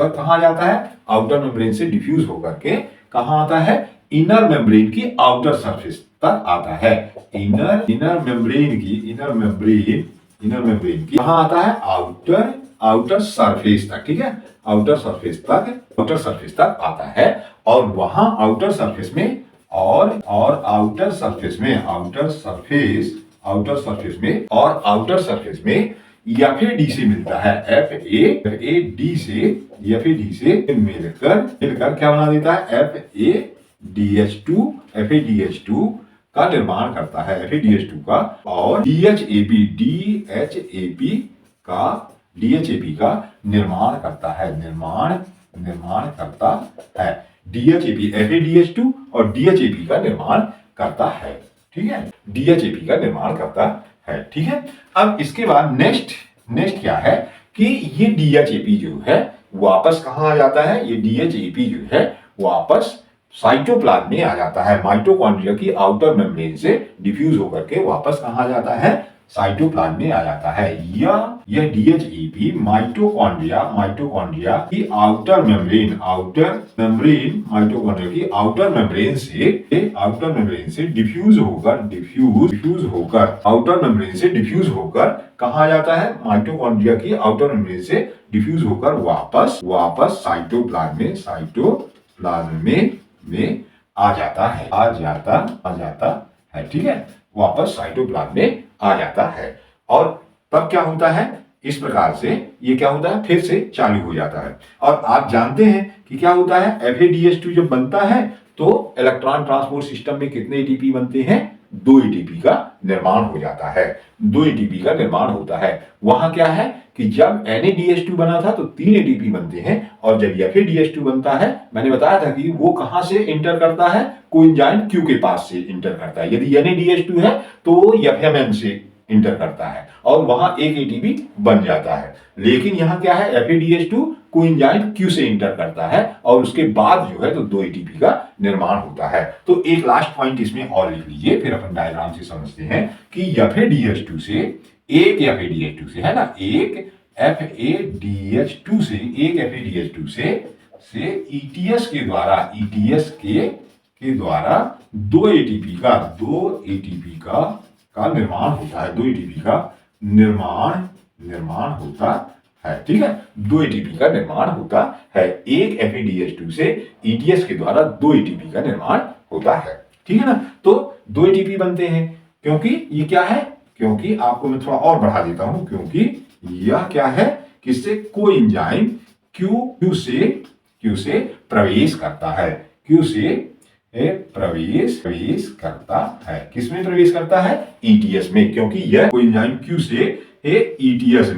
कहां जाता है, आउटर मेम्ब्रेन से डिफ्यूज होकर के कहां आता है, इनर मेम्ब्रेन की आउटर सरफेस तक आता है। इनर मेम्ब्रेन की कहां आता है, आउटर सरफेस तक। ठीक है, आउटर सरफेस तक आता है। और वहां आउटर सरफेस में FAD से मिलता है, FAD से मिलकर क्या बना देता है, FADH2 का निर्माण करता है, FADH2 का। और DHAP का निर्माण करता है, DHAP FADH2 और DHAP का निर्माण करता है। ठीक है, DHAP का निर्माण करता है। ठीक है, अब इसके बाद नेक्स्ट क्या है कि ये DHAP जो है वापस कहां आ जाता है, ये DHAP जो है वापस साइटोप्लाज्म में आ जाता है, माइटोकॉन्ड्रिया की आउटर मेम्ब्रेन से डिफ्यूज होकर के वापस कहां आ जाता है, साइटोप्लाज्म में आ जाता है। यह DHAP माइटोकॉन्ड्रिया की आउटर मेम्ब्रेन से डिफ्यूज होकर कहां जाता है, माइटोकॉन्ड्रिया की आउटर मेम्ब्रेन से डिफ्यूज होकर वापस साइटोप्लाज्म में आ जाता है। ठीक है, वापस साइटोप्लाज्म में आ जाता है। और तब क्या होता है, इस प्रकार से ये क्या होता है, फिर से चालू हो जाता है। और आप जानते हैं कि क्या होता है, FADH2 जब बनता है तो इलेक्ट्रॉन ट्रांसपोर्ट सिस्टम में कितने ATP बनते हैं, 2 एटीपी का निर्माण हो जाता है, 2 एटीपी का निर्माण होता है। वहां क्या है कि जब NADH2 बना था तो 3 एटीपी बनते हैं, और जब FADH2 बनता है, मैंने बताया था कि वो कहां से इंटर करता है, कोएंजाइम Q के पास से इंटर करता है। यदि NADH2 है तो वो FMN से इंटर करता है और वहां एक एटीपी बन जाता है। लेकिन यहां क्या है, FADH2 कोएंजाइम Q से इंटर करता है और उसके बाद जो है तो 2 एटीपी का निर्माण होता है। तो एक लास्ट पॉइंट इसमें और लिख लीजिए, फिर अपन डायग्राम से समझते हैं कि FADH2 से एक FADH2 से है ना, एक FADH2 से ETS के द्वारा 2 एटीपी का निर्माण होता है, 2 एटीपी का निर्माण होता है। ठीक है, 2 एटीपी का निर्माण होता है, एक FADH2 से ETS के द्वारा 2 एटीपी का निर्माण होता है। ठीक है ना, तो 2 एटीपी बनते हैं, क्योंकि ये क्या है, क्योंकि आपको मैं थोड़ा और बढ़ा देता हूं, क्योंकि यह क्या है, किससे, कोएंजाइम Q से प्रवेश करता है, Q से प्रवेश करता है। किसमें प्रवेश करता है, ETS में, क्योंकि यह कोएंजाइम Q से ETS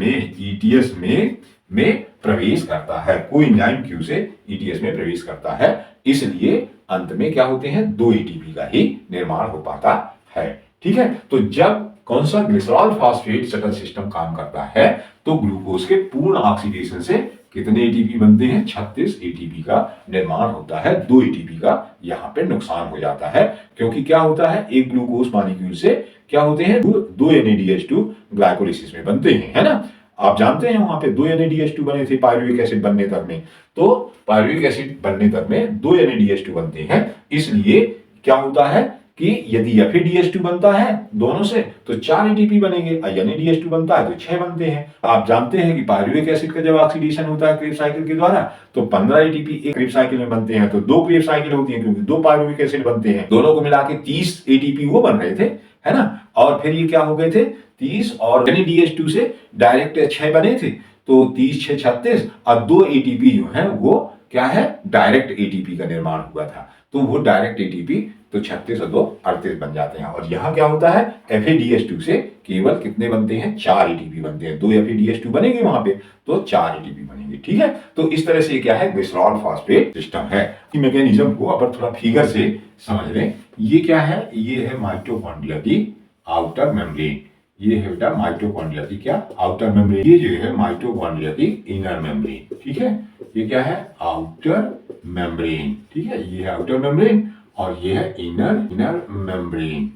में प्रवेश करता है, कोएंजाइम Q से ETS में प्रवेश करता है। इसलिए अंत में क्या होते हैं, 2 एटीपी का ही निर्माण हो पाता है। ठीक है, तो जब कौन सा ग्लिसरॉल फॉस्फेट शटल सिस्टम काम करता है तो ग्लूकोज के पूर्ण ऑक्सीडेशन से कितने एटीपी बनते हैं, 36 एटीपी का निर्माण होता है। 2 एटीपी का यहाँ पे नुकसान हो जाता है, क्योंकि क्या होता है, एक ग्लूकोज मॉलिक्यूल से क्या होते हैं, 2 NADH2 ग्लाइकोलिसिस में बनते हैं, है ना। आप जानते हैं वहां पे 2 NADH2 बने थे पायरुविक एसिड बनने तक में, तो पायरुविक एसिड बनने तक में 2 NADH2 बनते हैं। इसलिए क्या होता है कि यदि FADH2 बनता है दोनों से तो 4 एटीपी बनेंगे, NADH2 बनता है तो 6 बनते हैं। आप जानते हैं कि पायरुविक एसिड का जब ऑक्सीडेशन होता है क्रेब साइकिल के द्वारा तो 15 एटीपी एक क्रेब साइकिल में बनते हैं, तो 2 क्रेब साइकिल होती है, क्योंकि 2 पायरुविक एसिड बनते हैं, दोनों को मिला के 30 एटीपी वो बन रहे थे, है ना। और फिर ये क्या हो गए थे, 30 और NADH2 से डायरेक्ट 6 बने थे, तो 30 6 36 और 2 एटीपी जो है वो क्या है, डायरेक्ट एटीपी का निर्माण हुआ था, तो वो डायरेक्ट एटीपी तो 36 और 2 38 बन जाते हैं। और यहां क्या होता है, FADH2 से केवल कितने बनते हैं, 4 एटीपी बनते हैं, 2 FADH2 बनेंगे वहां पे तो 4 एटीपी बनेंगे। ठीक है, तो इस तरह से क्या है, ग्लिसरॉल फॉस्फेट सिस्टम है। कि मैकेनिज्म को अपन थोड़ा फिगर से समझ लें। ये क्या है, ये है माइटोकॉन्ड्रिया की आउटर मेम्ब्रेन, ये है बेटा माइटोकॉन्ड्रिया की क्या, आउटर मेम्ब्रेन, ये जो है माइटोकॉन्ड्रिया की इनर मेम्ब्रेन। ठीक है, ये क्या है, आउटर मेम्ब्रेन। ठीक है, ये है आउटर मेम्ब्रेन और ये है इनर मेम्ब्रेन।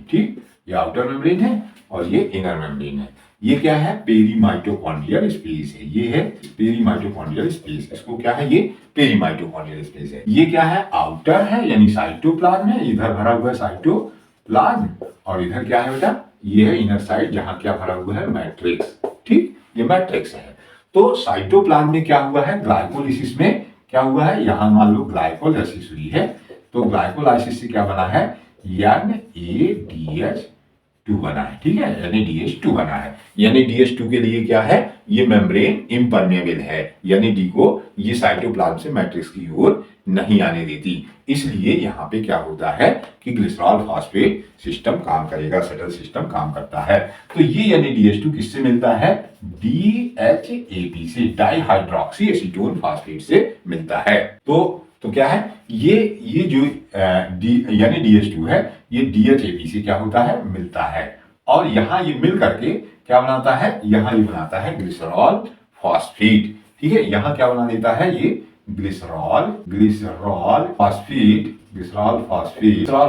ठीक, ये आउटर मेम्ब्रेन है और ये इनर मेम्ब्रेन है। ये क्या है, पेरीमाइटोकॉन्ड्रियल स्पेस है, ये है पेरीमाइटोकॉन्ड्रियल स्पेस, इसको क्या है, ये पेरीमाइटोकॉन्ड्रियल स्पेस है। ये क्या है, आउटर है यानी साइटोप्लाज्म है, इधर भरा हुआ है साइटोप्लाज्म, और इधर क्या है बेटा, ये है इनर साइड जहां क्या भरा हुआ है, मैट्रिक्स। ठीक, ये मैट्रिक्स है। तो साइटोप्लाज्म में क्या हुआ है, ग्लाइकोलिसिस में क्या हुआ है, यहां मान लो ग्लाइकोलाइसिस हुई है, तो ग्लाइकोलाइसिस से क्या बना है, NADH2 बना है। ठीक है, NADH2 बना है। NADH2 के लिए क्या है, ये मेम्ब्रेन इम्परमेबल है, NAD को ये साइटोप्लाज्म से मैट्रिक्स की ओर नहीं आने देती। इसलिए यहाँ पे क्या होता है कि ग्लिसरॉल फॉस्फेट सिस्टम काम करेगा, शटल सिस्टम काम करता है। तो ये NADH2 किससे मिलता है, DHAP से, डाइहाइड्रोक्सी एसीटोन फॉस्फेट से मिलता है। तो क्या है, ये जो NADH2 है ये DHAP से क्या होता है, मिलता है, और यहां ये मिल करके क्या बनाता है, यहां ये बनाता है ग्लिसरॉल फॉस्फेट। ठीक है, यहां क्या बना देता है, ये ग्लिसरॉल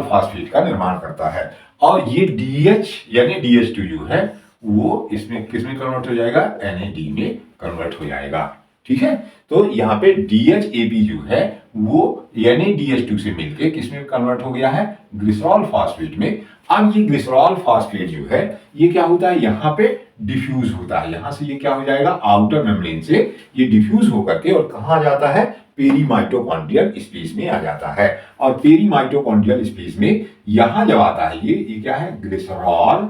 फॉस्फेट का निर्माण करता है। और ये NADH2 जो है वो इसमें किसमें कन्वर्ट हो जाएगा, NAD में कन्वर्ट हो जाएगा। ठीक है, तो यहाँ पे DHAP जो है वो NADH2 से मिलके किसमें कन्वर्ट हो गया है, ग्लिसरॉल फॉस्फेट में। अब ये ग्लिसरॉल फॉस्फेट जो है ये क्या होता है, यहाँ पे डिफ्यूज होता है, यहां से ये क्या हो जाएगा, आउटर मेम्ब्रेन से ये डिफ्यूज होकर के और कहां जाता है, पेरीमाइटोकॉन्ड्रियल स्पेस में आ जाता है। और पेरीमाइटोकॉन्ड्रियल स्पेस में यहां जब आता है ये क्या है, ग्लिसरॉल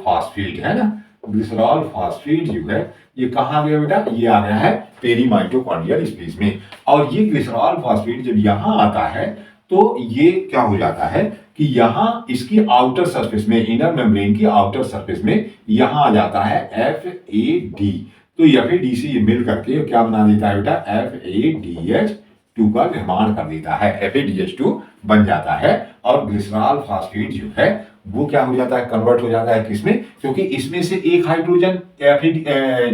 फॉस्फेट है ना, ग्लिसरॉल फॉस्फेट जो है ये कहां गया बेटा, ये आ गया है पेरीमाइटोकॉन्ड्रियल स्पेस में। और ये ग्लिसरॉल फॉस्फेट जब यहां आता है तो ये क्या हो जाता है कि यहाँ इसकी आउटर सरफेस में, इनर मेम्ब्रेन की आउटर सरफेस में यहां आ जाता है FAD। तो FAD से ये मिल करके क्या बना देता है बेटा, FADH2 का निर्माण कर देता है, FADH2 बन जाता है। और ग्लिसरॉल फास्फेट जो है वो क्या हो जाता है, कन्वर्ट हो जाता है किसमें, क्योंकि इसमें से एक हाइड्रोजन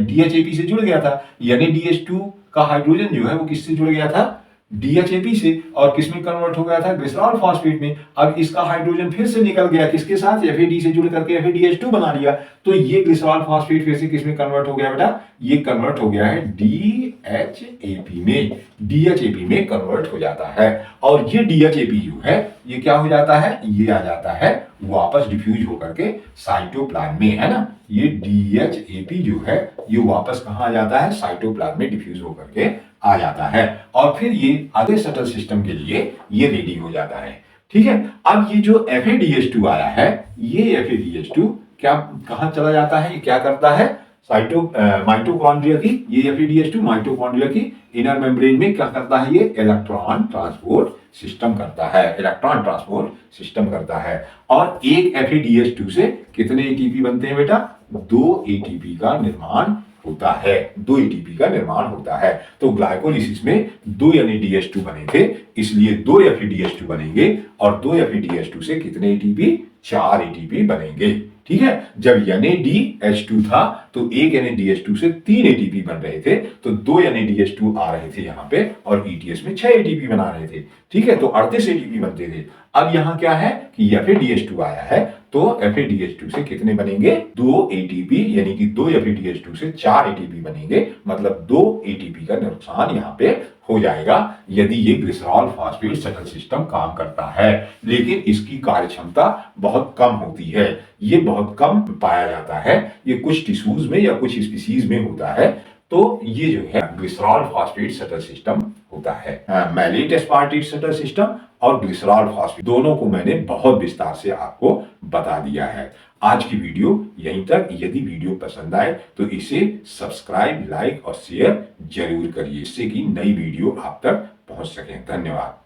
DHAP से जुड़ गया था, यानी DH2 का हाइड्रोजन जो है वो किससे जुड़ गया था, DHAP से, और किसमें कन्वर्ट हो गया था, ग्लिसरॉल फास्फेट में। अब इसका हाइड्रोजन फिर से निकल गया किसके साथ, FAD से जुड़ करके FADH2 बना लिया। तो ये ग्लिसरॉल फास्फेट फिर से किसमें कन्वर्ट हो गया बेटा, ये कन्वर्ट हो गया है DHAP में, DHAP में कन्वर्ट हो जाता है। और ये DHAP जो है ये क्या हो जाता है, ये आ जाता है वापस डिफ्यूज होकर के साइटोप्लाज्म में, है ना। ये DHAP जो है ये वापस कहां आ जाता है, साइटोप्लाज्म में डिफ्यूज होकर के आ जाता है। और फिर ये आगे शटल सिस्टम के लिए ये रेडी हो जाता है। ठीक है, अब ये जो FADH2 आया है, ये FADH2 क्या कहां चला जाता है, ये क्या करता है, माइटोकॉन्ड्रिया की, ये FADH2 माइटोकॉन्ड्रिया की इनर मेम्ब्रेन में क्या करता है, ये इलेक्ट्रॉन ट्रांसपोर्ट सिस्टम करता है, इलेक्ट्रॉन ट्रांसपोर्ट सिस्टम करता है। और एक FADH2 से कितने ATP बनते हैं बेटा, 2 ATP का निर्माण होता है, 2 ATP का निर्माण होता है। तो ग्लाइकोलिसिस में 2 यानी DH2 बने थे, इसलिए 2 FADH2 बनेंगे। और 2 FADH2 से कितने ATP, 4 ATP बनेंगे। ठीक है, जब NADH2 था तो एक NADH2 से 3 ATP बन रहे थे, तो 2 NADH2 आ रहे थे यहाँ पे, और ETS में 6 ATP बना रहे थे। ठीक है, तो 38 ATP बनते थे। अब यहाँ क्या है कि FADH2 आया है, तो FADH2 से कितने बनेंगे, 2 ATP, यानी कि 2 FADH2 से 4 ATP बनेंगे, मतलब 2 ATP का नुकसान यहाँ पे हो जाएगा यदि ये ग्लिसरॉल फास्फेट शटल सिस्टम काम करता है। लेकिन इसकी कार्यक्षमता बहुत कम होती है, ये बहुत कम पाया जाता है, ये कुछ टिश्यूज में या कुछ स्पीसीज में होता है। तो ये जो है ग्लिसरॉल फास्फेट शटल सिस्टम होता है। मैलेट एस्पार्टेट शटल सिस्टम और ग्लिसरॉल फास्फेट दोनों को मैंने बहुत विस्तार से आपको बता दिया है। आज की वीडियो यहीं तक। यदि वीडियो पसंद आए तो इसे सब्सक्राइब, लाइक और शेयर जरूर करिए, इससे कि नई वीडियो आप तक पहुंच सके। धन्यवाद।